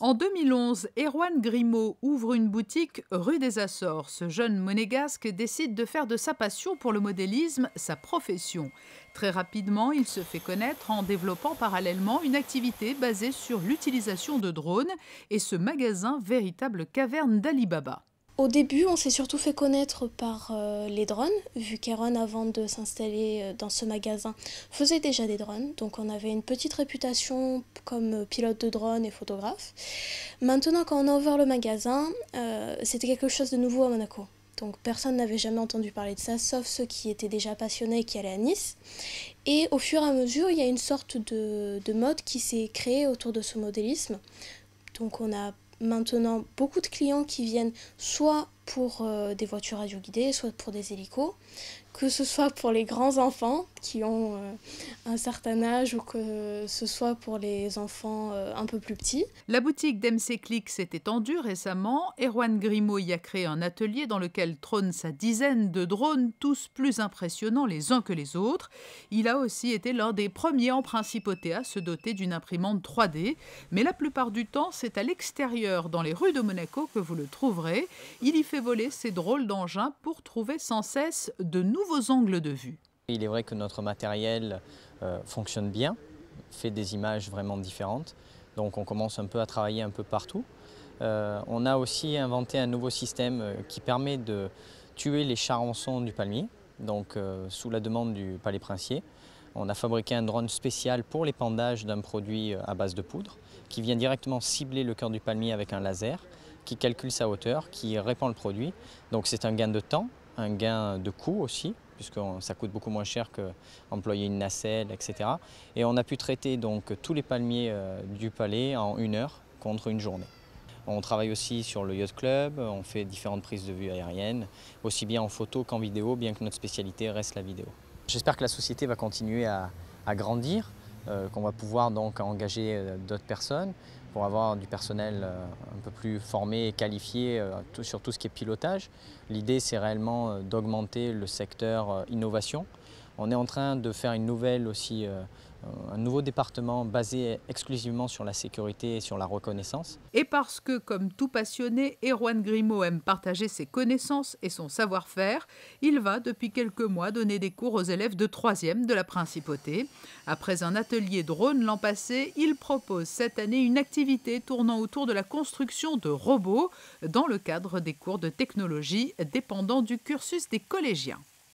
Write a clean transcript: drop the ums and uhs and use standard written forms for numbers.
En 2011, Erwan Grimaud ouvre une boutique rue des Açores. Ce jeune monégasque décide de faire de sa passion pour le modélisme sa profession. Très rapidement, il se fait connaître en développant parallèlement une activité basée sur l'utilisation de drones et ce magasin, véritable caverne d'Ali Baba. Au début, on s'est surtout fait connaître par les drones, vu qu'Erwan, avant de s'installer dans ce magasin, faisait déjà des drones. Donc on avait une petite réputation comme pilote de drone et photographe. Maintenant, quand on a ouvert le magasin, c'était quelque chose de nouveau à Monaco. Donc personne n'avait jamais entendu parler de ça, sauf ceux qui étaient déjà passionnés et qui allaient à Nice. Et au fur et à mesure, il y a une sorte de mode qui s'est créée autour de ce modélisme. Donc on a maintenant beaucoup de clients qui viennent soit pour des voitures radioguidées, soit pour des hélicos, que ce soit pour les grands enfants qui ont un certain âge ou que ce soit pour les enfants un peu plus petits. La boutique d'MC Click s'est étendue récemment. Erwan Grimaud y a créé un atelier dans lequel trône sa dizaine de drones, tous plus impressionnants les uns que les autres. Il a aussi été l'un des premiers en principauté à se doter d'une imprimante 3D. Mais la plupart du temps, c'est à l'extérieur, dans les rues de Monaco, que vous le trouverez. Il y fait voler ses drôles d'engins pour trouver sans cesse de nouveaux angles de vue. Il est vrai que notre matériel fonctionne bien, fait des images vraiment différentes, donc on commence un peu à travailler un peu partout. On a aussi inventé un nouveau système qui permet de tuer les charançons du palmier, donc sous la demande du Palais Princier. On a fabriqué un drone spécial pour l'épandage d'un produit à base de poudre qui vient directement cibler le cœur du palmier avec un laser, qui calcule sa hauteur, qui répand le produit. Donc c'est un gain de temps, un gain de coût aussi, puisque ça coûte beaucoup moins cher qu'employer une nacelle, etc. Et on a pu traiter donc tous les palmiers du palais en 1 heure contre une journée. On travaille aussi sur le Yacht Club, on fait différentes prises de vue aériennes, aussi bien en photo qu'en vidéo, bien que notre spécialité reste la vidéo. J'espère que la société va continuer à grandir, qu'on va pouvoir donc engager d'autres personnes pour avoir du personnel un peu plus formé et qualifié sur tout ce qui est pilotage. L'idée, c'est réellement d'augmenter le secteur innovation. On est en train de faire une nouvelle aussi, un nouveau département basé exclusivement sur la sécurité et sur la reconnaissance. Et parce que, comme tout passionné, Erwan Grimaud aime partager ses connaissances et son savoir-faire, il va depuis quelques mois donner des cours aux élèves de 3e de la Principauté. Après un atelier drone l'an passé, il propose cette année une activité tournant autour de la construction de robots dans le cadre des cours de technologie dépendant du cursus des collégiens.